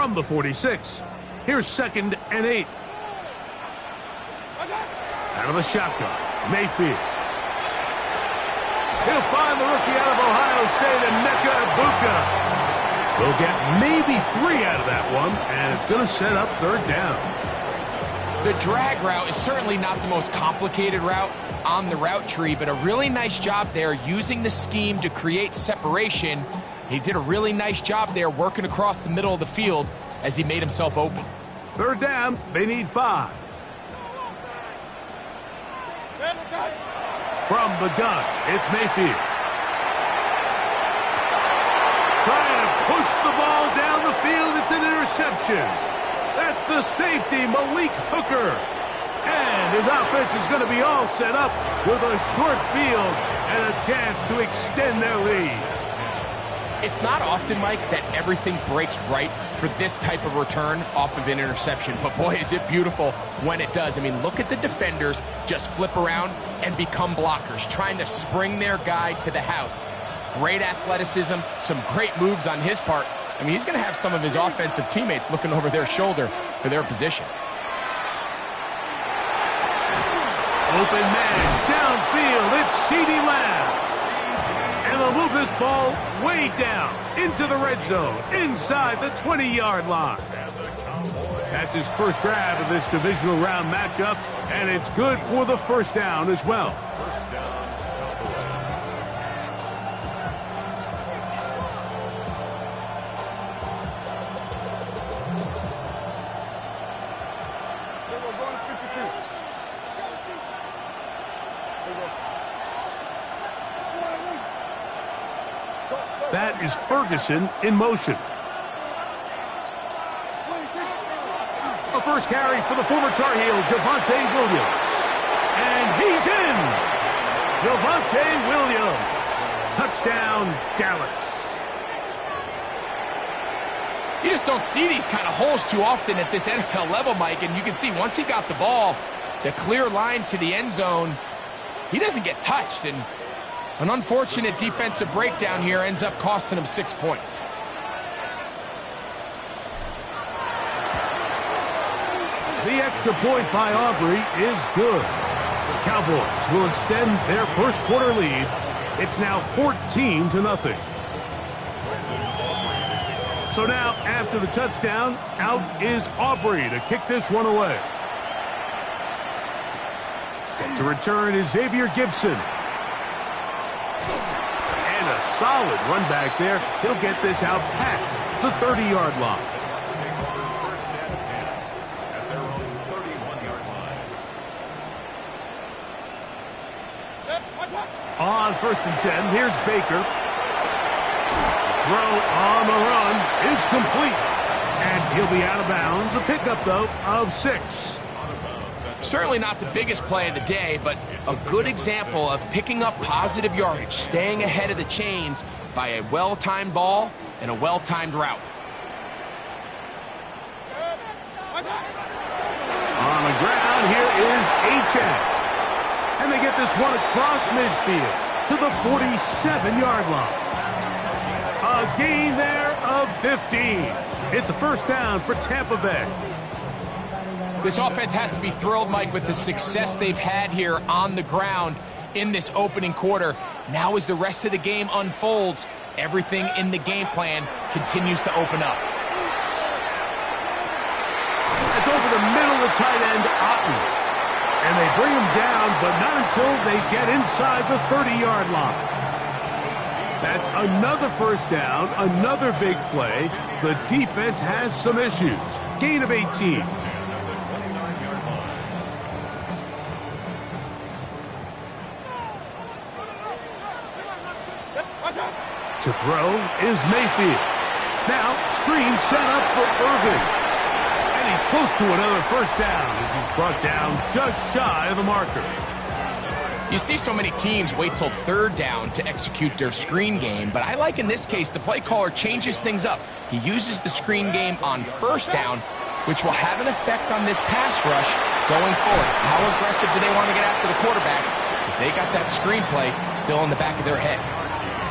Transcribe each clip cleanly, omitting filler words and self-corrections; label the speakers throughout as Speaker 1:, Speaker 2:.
Speaker 1: from the 46. Here's 2nd and 8. Out of the shotgun, Mayfield. He'll find the rookie out of Ohio State, Emeka Egbuka. They'll get maybe 3 out of that one, and it's going to set up 3rd down.
Speaker 2: The drag route is certainly not the most complicated route on the route tree, but a really nice job there using the scheme to create separation. He did a really nice job there working across the middle of the field as he made himself open.
Speaker 1: 3rd down, they need 5. From the gun, it's Mayfield. Trying to push the ball down the field, it's an interception. That's the safety, Malik Hooker. And his offense is going to be all set up with a short field and a chance to extend their lead.
Speaker 2: It's not often, Mike, that everything breaks right for this type of return off of an interception. But boy, is it beautiful when it does. I mean, look at the defenders just flip around and become blockers, trying to spring their guy to the house. Great athleticism, some great moves on his part. I mean, he's going to have some of his offensive teammates looking over their shoulder for their position.
Speaker 1: Open man, downfield, it's CeeDee Lamb. And they'll move this ball way down into the red zone, inside the 20-yard line. That's his first grab of this divisional round matchup, and it's good for the 1st down as well. That is Ferguson in motion. A first carry for the former Tar Heel, Javonte Williams. And he's in! Javonte Williams. Touchdown, Dallas.
Speaker 2: You just don't see these kind of holes too often at this NFL level, Mike. And you can see once he got the ball, the clear line to the end zone, he doesn't get touched. And an unfortunate defensive breakdown here ends up costing him 6 points.
Speaker 1: The extra point by Aubrey is good. The Cowboys will extend their first quarter lead. It's now 14-0. So now, after the touchdown, out is Aubrey to kick this one away. Set to return is Xavier Gibson. And a solid run back there. He'll get this out past the 30-yard line. On 1st and 10, here's Baker. Throw on the run is complete. And he'll be out of bounds. A pickup, though, of 6.
Speaker 2: Certainly not the biggest play of the day, but a good example of picking up positive yardage, staying ahead of the chains by a well-timed ball and a well-timed route.
Speaker 1: On the ground, here is Achane. And they get this one across midfield to the 47-yard line. A gain there of 15. It's a first down for Tampa Bay.
Speaker 2: This offense has to be thrilled, Mike, with the success they've had here on the ground in this opening quarter. Now as the rest of the game unfolds, everything in the game plan continues to open up.
Speaker 1: That's over the middle of the tight end, Otten. And they bring him down, but not until they get inside the 30-yard line. That's another first down, another big play. The defense has some issues. Gain of 18. To throw is Mayfield. Now, screen set up for Irvin. And he's close to another first down as he's brought down just shy of the marker.
Speaker 2: You see so many teams wait till 3rd down to execute their screen game, but I like in this case the play caller changes things up. He uses the screen game on 1st down, which will have an effect on this pass rush going forward. How aggressive do they want to get after the quarterback? Because they got that screenplay still in the back of their head.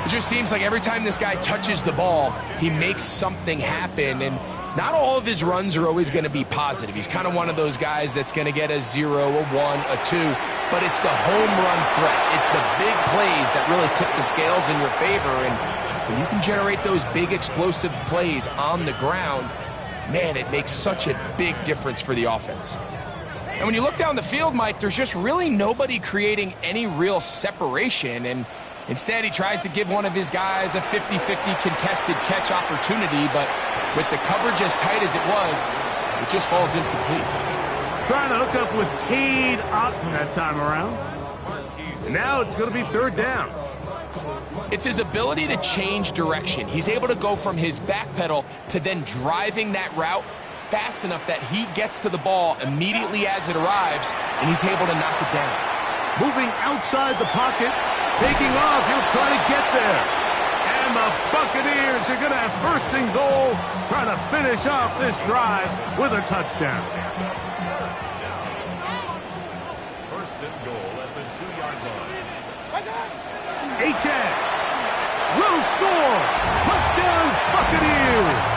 Speaker 2: It just seems like every time this guy touches the ball, he makes something happen, and not all of his runs are always going to be positive. He's kind of one of those guys that's going to get a 0, a 1, a 2, but it's the home run threat. It's the big plays that really tip the scales in your favor, and when you can generate those big explosive plays on the ground, man, it makes such a big difference for the offense. And when you look down the field, Mike, there's just really nobody creating any real separation, and instead he tries to give one of his guys a 50-50 contested catch opportunity, but with the coverage as tight as it was, it just falls incomplete.
Speaker 1: Trying to hook up with Cade Otton that time around. And now it's going to be third down.
Speaker 2: It's his ability to change direction. He's able to go from his back pedal to then driving that route fast enough that he gets to the ball immediately as it arrives, and he's able to knock it down.
Speaker 1: Moving outside the pocket, taking off, he'll try to get there. And the Buccaneers are going to have first and goal, trying to finish off this drive with a touchdown.
Speaker 3: First and goal at the 2-yard line.
Speaker 1: Achane will score. Touchdown, Buccaneers.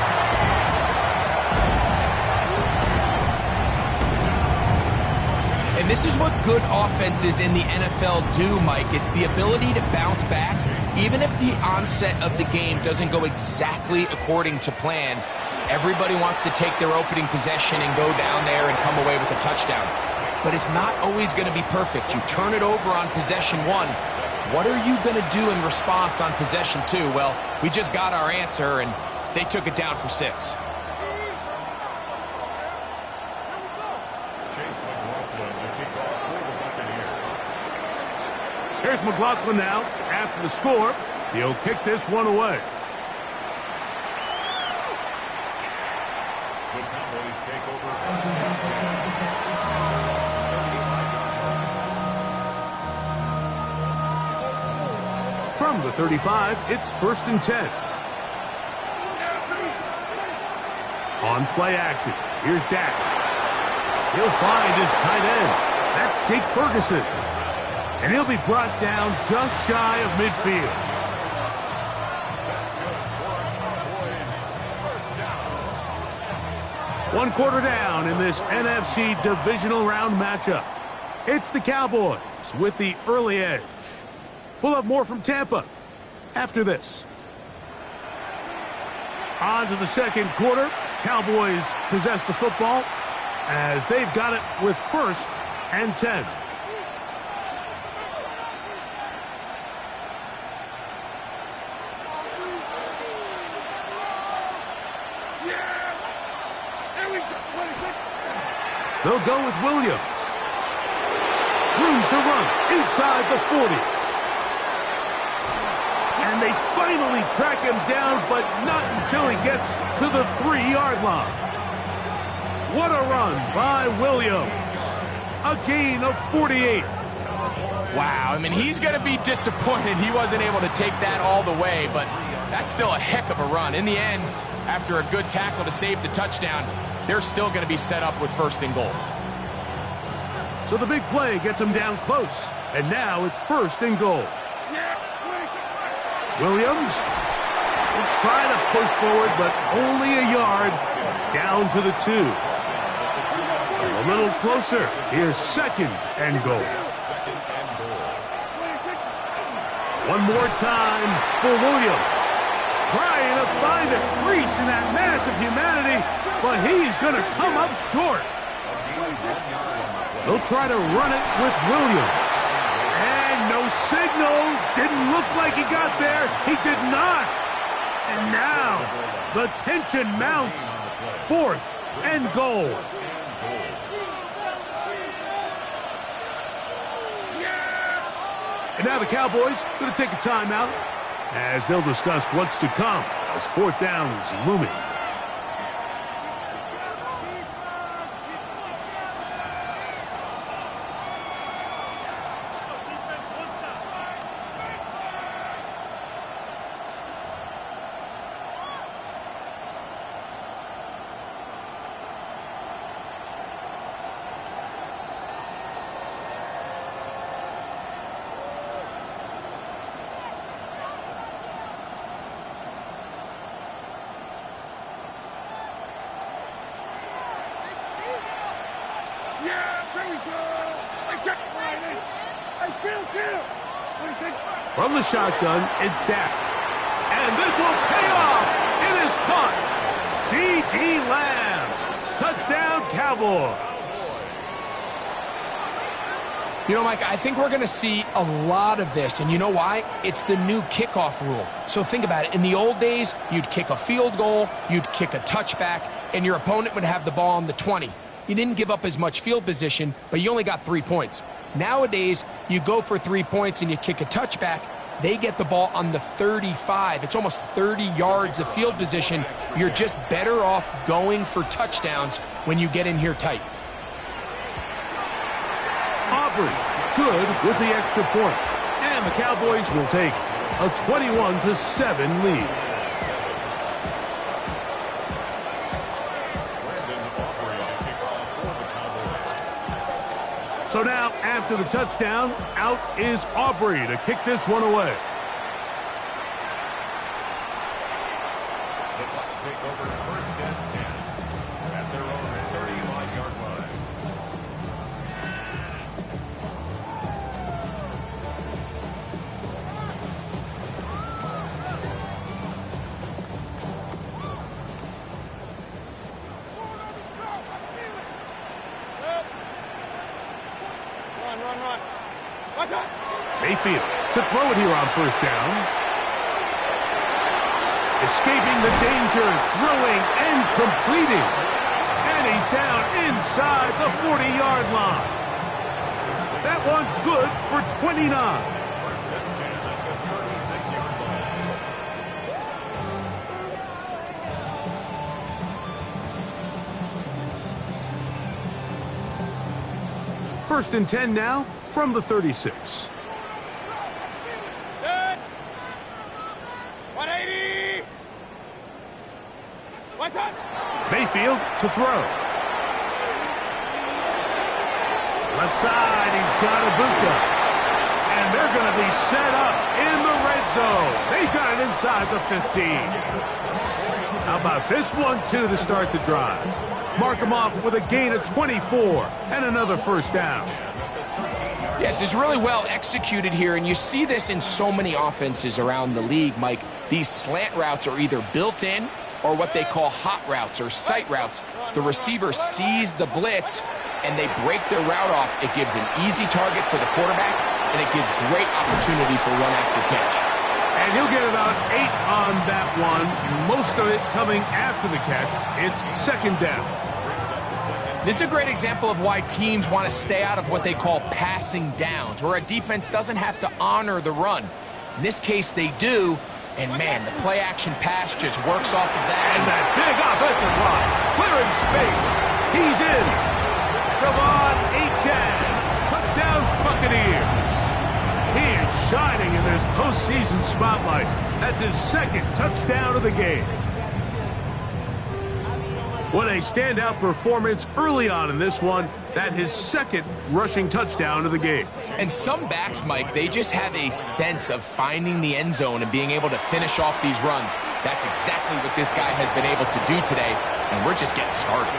Speaker 2: And this is what good offenses in the NFL do, Mike. It's the ability to bounce back, even if the onset of the game doesn't go exactly according to plan. Everybody wants to take their opening possession and go down there and come away with a touchdown. But it's not always going to be perfect. You turn it over on possession 1. What are you going to do in response on possession 2? Well, we just got our answer, and they took it down for 6.
Speaker 1: Here's McLaughlin now. After the score, he'll kick this one away.
Speaker 3: The Cowboys take over.
Speaker 1: From the 35, it's first and 10. On play action, here's Dak. He'll find his tight end. That's Jake Ferguson. And he'll be brought down just shy of midfield. One quarter down in this NFC divisional round matchup. It's the Cowboys with the early edge. We'll have more from Tampa after this. On to the second quarter. Cowboys possess the football as they've got it with first and 10. They'll go with Williams. Room to run inside the 40. And they finally track him down, but not until he gets to the 3-yard line. What a run by Williams. A gain of 48.
Speaker 2: Wow, I mean, he's going to be disappointed he wasn't able to take that all the way, but that's still a heck of a run. In the end, after a good tackle to save the touchdown, they're still going to be set up with first and goal.
Speaker 1: So the big play gets him down close, and now it's first and goal. Williams will try to push forward, but only a yard down to the 2. A little closer. Here's second and goal. One more time for Williams. Trying to find a crease in that mass of humanity, but he's going to come up short. They'll try to run it with Williams. And no signal. Didn't look like he got there. He did not. And now the tension mounts. Fourth and goal. And now the Cowboys going to take a timeout as they'll discuss what's to come as fourth down is looming. From the shotgun, it's Dak. And this will pay off. It is caught. C.D. Lamb. Touchdown, Cowboys.
Speaker 2: You know, Mike, I think we're going to see a lot of this, and you know why? It's the new kickoff rule. So think about it. In the old days, you'd kick a field goal, you'd kick a touchback, and your opponent would have the ball on the 20. You didn't give up as much field position, but you only got 3 points. Nowadays, you go for 3 points and you kick a touchback, they get the ball on the 35. It's almost 30 yards of field position. You're just better off going for touchdowns when you get in here tight.
Speaker 1: Aubrey, good with the extra point. And the Cowboys will take a 21-7 lead. So now, after the touchdown, out is Aubrey to kick this one away.
Speaker 3: The Bucs take over first and 10 at their own 35-yard line.
Speaker 1: Mayfield to throw it here on first down. Escaping the danger, throwing and completing. And he's down inside the 40-yard line. That one good for 29.
Speaker 3: First and 10 at the 36-yard line.
Speaker 1: First and 10 now from the 36.
Speaker 4: Good. 180. What's up?
Speaker 1: Mayfield to throw. Left side, he's got Ibuka. And they're going to be set up in the red zone. They got it inside the 15. How about this one, too, to start the drive? Mark him off with a gain of 24 and another first down.
Speaker 2: Yes, it's really well executed here, and you see this in so many offenses around the league, Mike. These slant routes are either built in or what they call hot routes or sight routes. The receiver sees the blitz, and they break their route off. It gives an easy target for the quarterback, and it gives great opportunity for run after catch.
Speaker 1: And he'll get about 8 on that one, most of it coming after the catch. It's second down.
Speaker 2: This is a great example of why teams want to stay out of what they call passing downs, where a defense doesn't have to honor the run. In this case, they do, and man, the play-action pass just works off of that.
Speaker 1: And that big offensive line, clearing space. He's in. Javon Achane, touchdown Buccaneers. He is shining in this postseason spotlight. That's his second touchdown of the game. What a standout performance early on in this one. That his second rushing touchdown of the game.
Speaker 2: And some backs, Mike, they just have a sense of finding the end zone and being able to finish off these runs. That's exactly what this guy has been able to do today, and we're just getting started.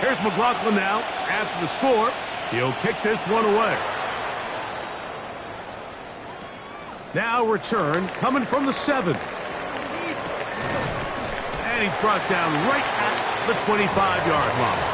Speaker 1: Here's McLaughlin now. After the score, he'll kick this one away. Now return coming from the 7. And he's brought down right at the 25-yard line.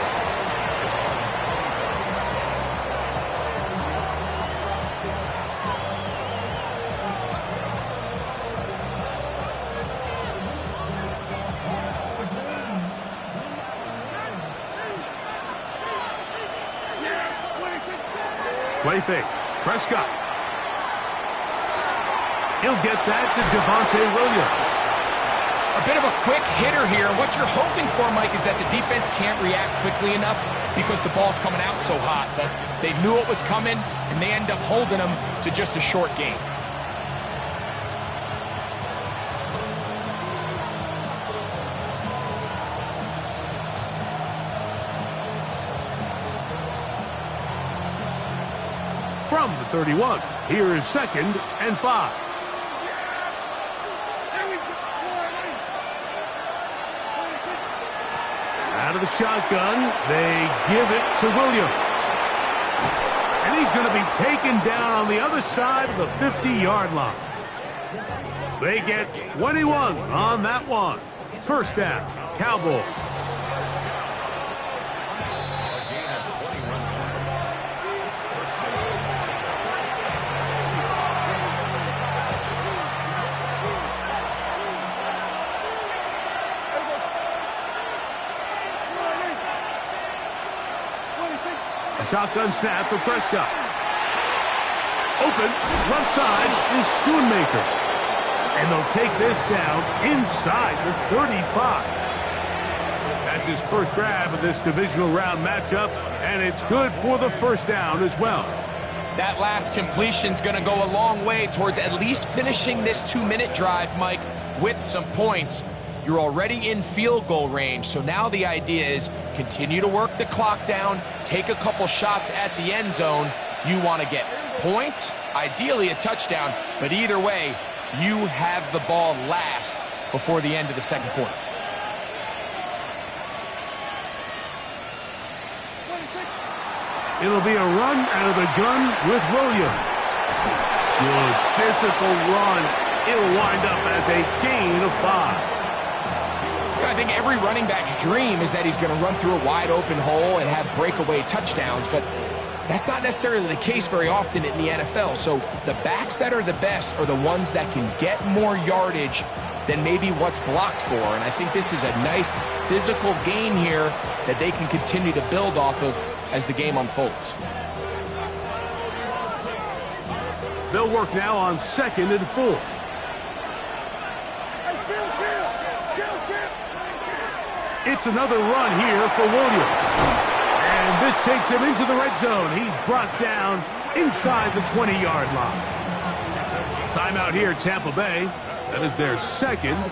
Speaker 1: Play fake. Prescott. He'll get that to Javonte Williams.
Speaker 2: A bit of a quick hitter here. What you're hoping for, Mike, is that the defense can't react quickly enough because the ball's coming out so hot. But they knew it was coming, and they end up holding them to just a short gain.
Speaker 1: 31. Here is 2nd and 5. Out of the shotgun, they give it to Williams. And he's going to be taken down on the other side of the 50-yard line. They get 21 on that one. First down, Cowboys. A shotgun snap for Prescott. Open, left side is Schoonmaker. And they'll take this down inside the 35. That's his first grab of this divisional round matchup, and it's good for the first down as well.
Speaker 2: That last completion's going to go a long way towards at least finishing this 2-minute drive, Mike, with some points. You're already in field goal range, so now the idea is continue to work the clock down, take a couple shots at the end zone. You want to get points, ideally a touchdown, but either way, you have the ball last before the end of the second quarter.
Speaker 1: It'll be a run out of the gun with Williams. Good physical run. It'll wind up as a gain of 5.
Speaker 2: I think every running back's dream is that he's going to run through a wide open hole and have breakaway touchdowns, but that's not necessarily the case very often in the NFL. So the backs that are the best are the ones that can get more yardage than maybe what's blocked for. And I think this is a nice physical gain here that they can continue to build off of as the game unfolds.
Speaker 1: They'll work now on 2nd and 4. It's another run here for Williams. And this takes him into the red zone. He's brought down inside the 20-yard line. Timeout here, Tampa Bay. That is their second.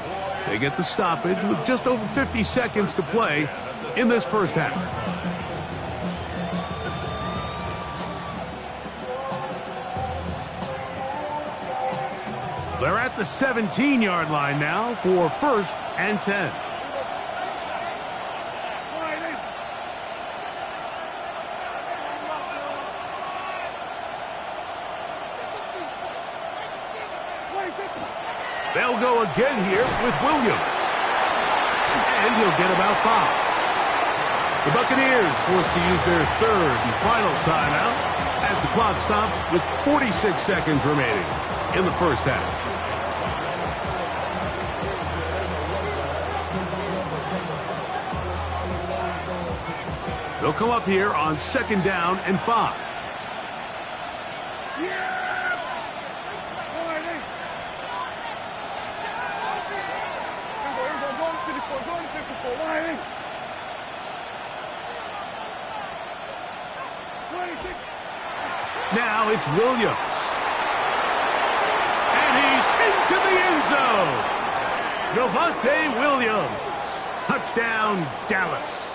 Speaker 1: They get the stoppage with just over 50 seconds to play in this first half. They're at the 17-yard line now for 1st and 10. They'll go again here with Williams. And he'll get about 5. The Buccaneers forced to use their 3rd and final timeout as the clock stops with 46 seconds remaining in the first half. They'll come up here on 2nd down and 5. Now it's Williams. And he's into the end zone. Javonte Williams. Touchdown, Dallas.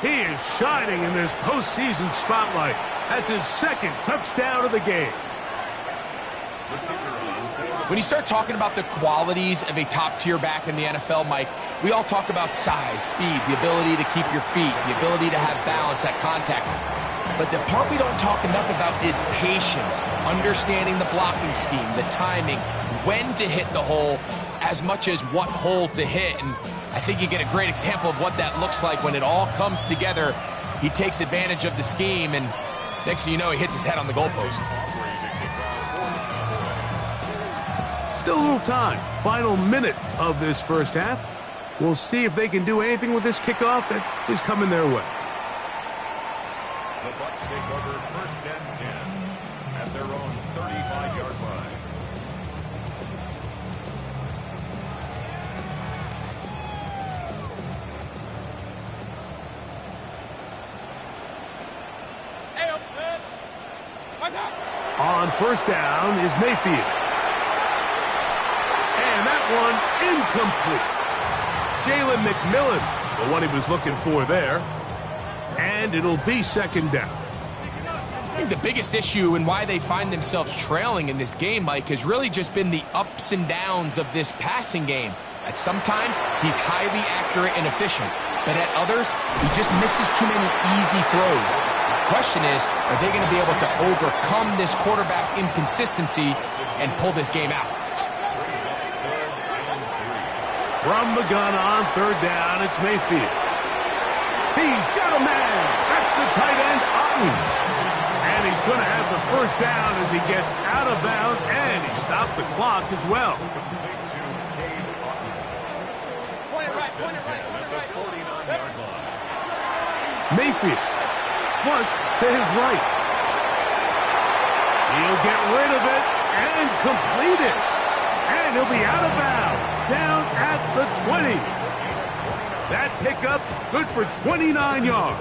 Speaker 1: He is shining in this postseason spotlight. That's his 2nd touchdown of the game.
Speaker 2: When you start talking about the qualities of a top-tier back in the NFL, Mike, we all talk about size, speed, the ability to keep your feet, the ability to have balance at contact. But the part we don't talk enough about is patience, understanding the blocking scheme, the timing, when to hit the hole, as much as what hole to hit. And I think you get a great example of what that looks like when it all comes together. He takes advantage of the scheme, and next thing you know, he hits his head on the goalpost.
Speaker 1: Still a little time. Final minute of this first half. We'll see if they can do anything with this kickoff that is coming their way.
Speaker 3: The Bucs take over 1st and 10 at their own 35-yard line.
Speaker 1: On 1st down is Mayfield. And that one incomplete. Jalen McMillan, the one he was looking for there. And it'll be 2nd down.
Speaker 2: I think the biggest issue and why they find themselves trailing in this game, Mike, has really just been the ups and downs of this passing game. At sometimes, he's highly accurate and efficient, but at others, he just misses too many easy throws. The question is, are they going to be able to overcome this quarterback inconsistency and pull this game out?
Speaker 1: From the gun on third down, it's Mayfield. He's got a man. That's the tight end, Otten. And he's going to have the first down as he gets out of bounds, and he stopped the clock as well. Mayfield, flush to his right. He'll get rid of it and complete it. And he'll be out of bounds, down at the 20. That pickup, good for 29 yards.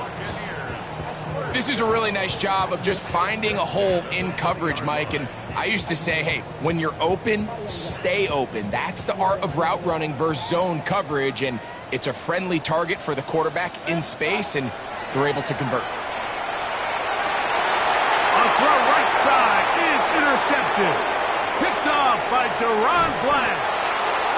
Speaker 2: This is a really nice job of just finding a hole in coverage, Mike. And I used to say, hey, when you're open, stay open. That's the art of route running versus zone coverage. And it's a friendly target for the quarterback in space, and they're able to convert.
Speaker 1: A throw right side is intercepted. Picked off by Deron Blanche.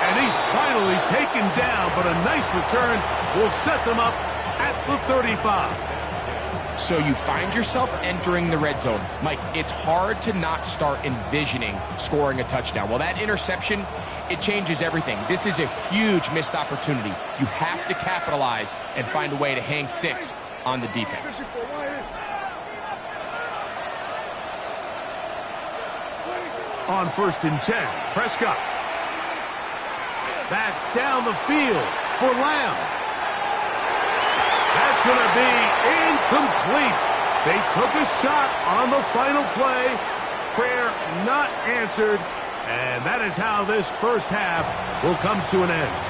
Speaker 1: And he's finally taken down, but a nice return will set them up at the 35.
Speaker 2: So you find yourself entering the red zone. Mike, it's hard to not start envisioning scoring a touchdown. Well, that interception, it changes everything. This is a huge missed opportunity. You have to capitalize and find a way to hang 6 on the defense.
Speaker 1: On 1st and 10, Prescott. That's down the field for Lamb. That's going to be incomplete. They took a shot on the final play. Prayer not answered. And that is how this first half will come to an end.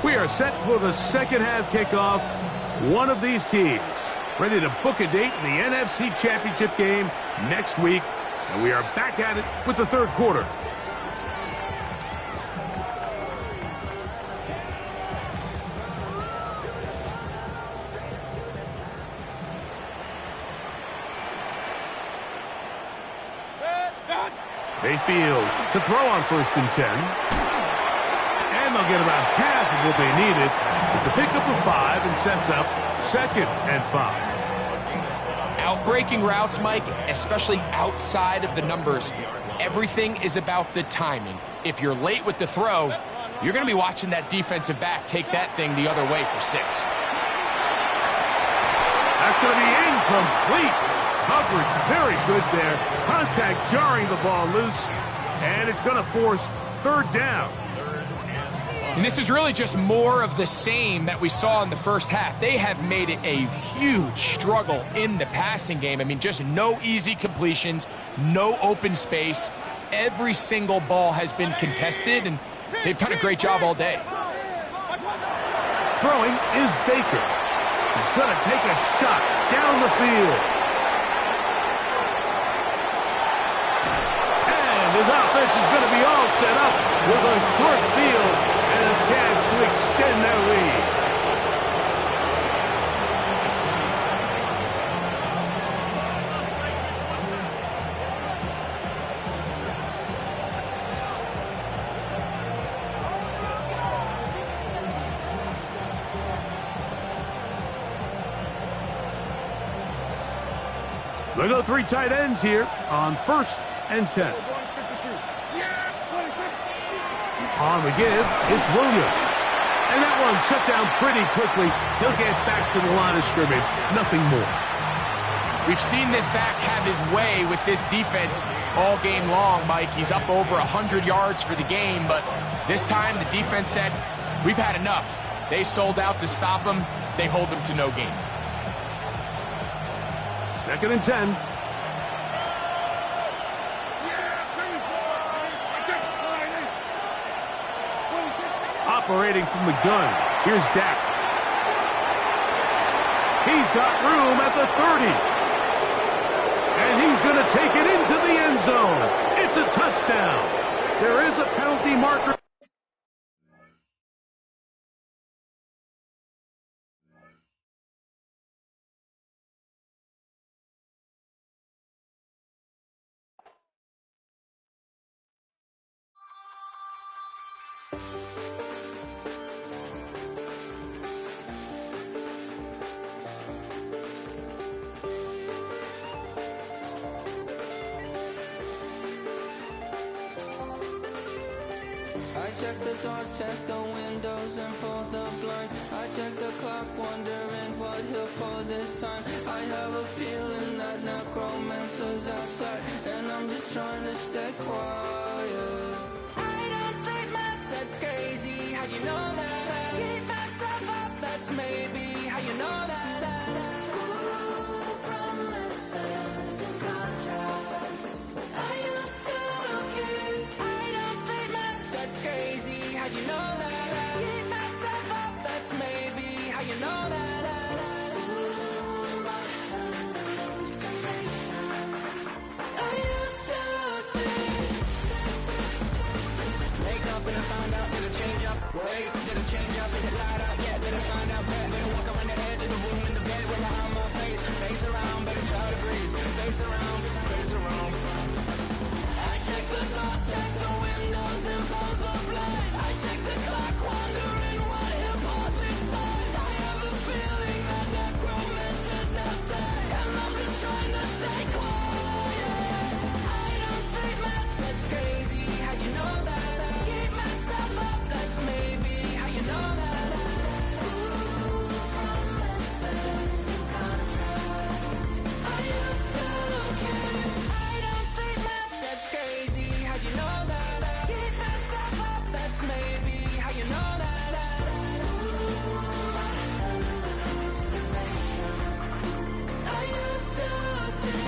Speaker 1: We are set for the second half kickoff. One of these teams ready to book a date in the NFC Championship game next week. And we are back at it with the third quarter. Mayfield to throw on 1st and 10. And they'll get about half of what they needed. It's a pickup of 5 and sets up 2nd and 5.
Speaker 2: Outbreaking routes, Mike, especially outside of the numbers, everything is about the timing. If you're late with the throw, you're going to be watching that defensive back take that thing the other way for 6.
Speaker 1: That's going to be incomplete. Coverage very good there. Contact jarring the ball loose. And it's going to force 3rd down.
Speaker 2: And this is really just more of the same that we saw in the first half. They have made it a huge struggle in the passing game. I mean, just no easy completions, no open space. Every single ball has been contested, and they've done a great job all day.
Speaker 1: Throwing is Baker. He's going to take a shot down the field. And his offense is going to be all set up with a short field and a chance to extend their lead. They go 3 tight ends here on 1st and 10. On the give, it's Williams. And that one shut down pretty quickly. He'll get back to the line of scrimmage. Nothing more.
Speaker 2: We've seen this back have his way with this defense all game long, Mike. He's up over 100 yards for the game, but this time the defense said, we've had enough. They sold out to stop him. They hold him to no gain.
Speaker 1: 2nd and 10. operating from the gun. Here's Dak. He's got room at the 30. And he's going to take it into the end zone. It's a touchdown. There is a penalty marker.
Speaker 4: I check the doors, check the windows, and pull the blinds. I check the clock, wondering what he'll pull this time. I have a feeling that necromancer's outside, and I'm just trying to stay quiet. I don't sleep much, that's crazy. How'd you know that? Keep myself up, that's maybe how you know that. Ooh, promises and contracts. I used to keep. I don't sleep much, that's crazy. How'd you know that? Keep myself up, that's maybe how you know that. Ooh, my hallucination. I used to see. Wake up and I found out, did it change up? Wait, did it change up? Is it light out? Yeah, did it find out? Better walk around the edge of the room in the bed with my arm on my face. Face around, better try to breathe. Face around, face around. I check the doors, check the windows, and pull the blind. I check the clock, wondering what he'll pull this time. I have a feeling that necromancer's outside, and I'm just trying to stay quiet. I don't sleep much, that's crazy. How'd you know that? Keep myself up, that's maybe how you know that. Ooh, promises and contracts. I used to keep. I don't sleep much, that's crazy. How'd you know that? Keep myself up, that's maybe how you know that. Ooh, my hallucination. I used to see.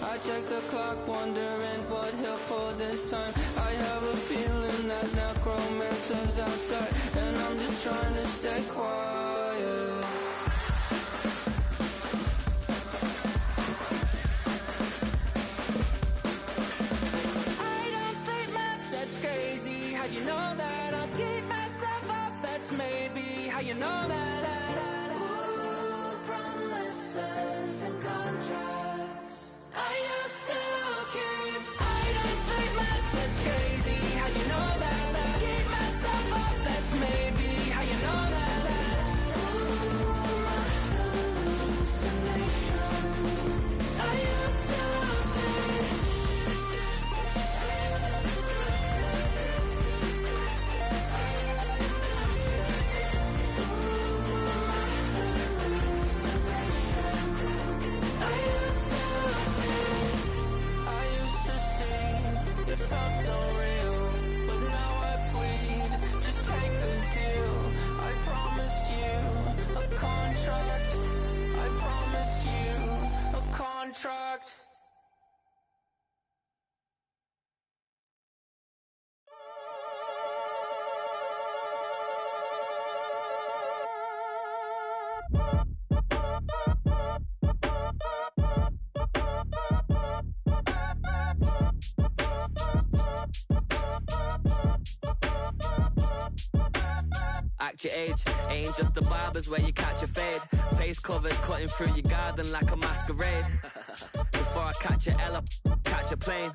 Speaker 4: I check the clock, wondering what he'll pull this time. I have a feeling that necromancer's outside, and I'm just trying to stay quiet. I don't sleep much, that's crazy. How'd you know that? I'll keep myself up, that's maybe how you know that. Ooh, promises and contracts. I used to keep. I don't sleep much, that's crazy. How'd you know that? Keep myself up, that's maybe how you know that. Ooh, my hallucination. I used to see. It felt so real, but now I plead. Just take the deal. I promised you a contract. I promised you a contract. Act your age, ain't just the barbers where you catch a fade. Face covered, cutting through your garden like a masquerade. Before I catch a L up, catch a plane.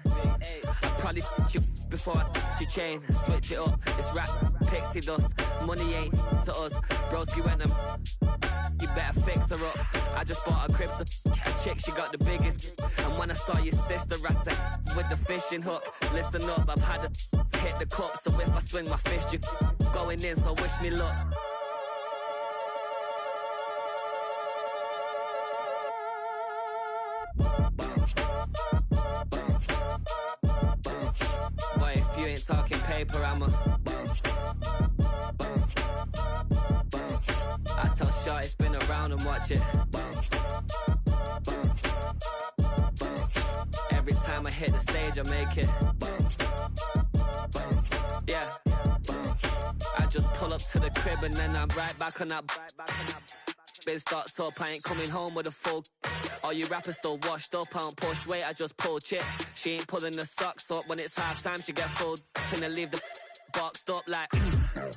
Speaker 4: I'd probably you before I your chain. Switch it up, it's rap, pixie dust. Money ain't to us, broski went and you better fix her up. I just bought a crib to a chick, she got the biggest. And when I saw your sister at it with the fishing hook, listen up, I've had a hit the cup. So if I swing my fist, you going in, so wish me luck. Boy, if you ain't talking paper, I tell Shorty spin around and watch it. Every time I hit the stage, I make it. Yeah. I just pull up to the crib and then I'm right back on that. Been starts up, I ain't coming home with a full. All you rappers still washed up, I don't push weight, I just pull chips. She ain't pulling the socks up when it's half time, she get full. Finna leave the boxed up like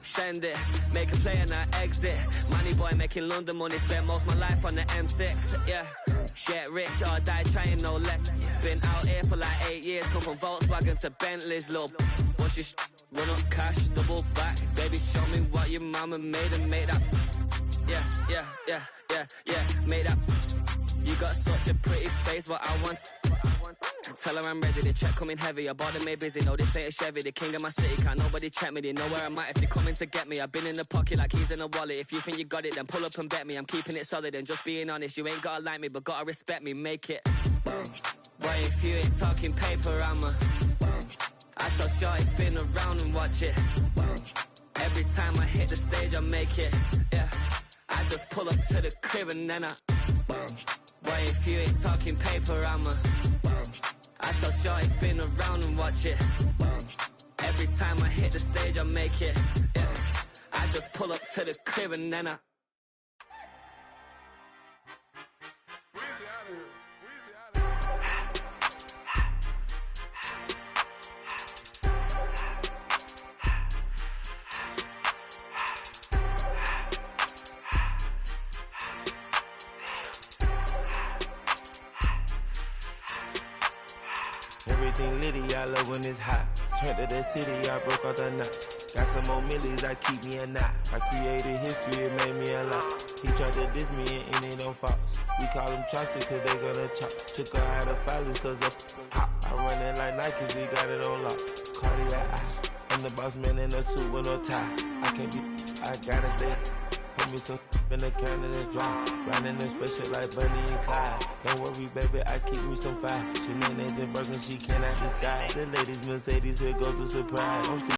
Speaker 4: send it, make a play and I exit. Money boy making London money, spent most my life on the M6. Yeah, get rich or die trying, no let. Been out here for like 8 years, come from Volkswagen to Bentleys, little. What's your run up cash, double back. Baby, show me what your mama made and make that. Yeah, make that. You got such a pretty face, what I want. Tell her I'm ready, the check coming heavy. I bought them made busy, no this ain't a Chevy. The king of my city, can't nobody check me. They know where I'm at if they coming to get me. I've been in the pocket like keys in a wallet. If you think you got it, then pull up and bet me. I'm keeping it solid and just being honest. You ain't gotta like me, but gotta respect me, make it. Boy, if you ain't talking paper, I tell Shorty spin around and watch it. Every time I hit the stage, I make it. Yeah, I just pull up to the crib and then boy, if you ain't talking paper, I tell Shorty spin around and watch it. Every time I hit the stage, I make it. Yeah, I just pull up to the crib and then
Speaker 5: Everything litty, I love when it's hot. Turned to the city, I broke out the notch. Got some more millies, I keep me a knot. I created history, it made me a lot. He tried to diss me and it don't false. We call them Chaucer cause they gonna chop. Took her out of filers cause of hot. I run it like Nike, we got it on lock. Cardiac eye. I'm the boss man in a suit with no tie. I can't be, I gotta stay. Put me some in the can and it's dry. Riding in spaceship like Bunny and Clyde. Don't worry, baby, I keep me some fire. She names and Birkin, she cannot decide. The ladies Mercedes, here goes the surprise.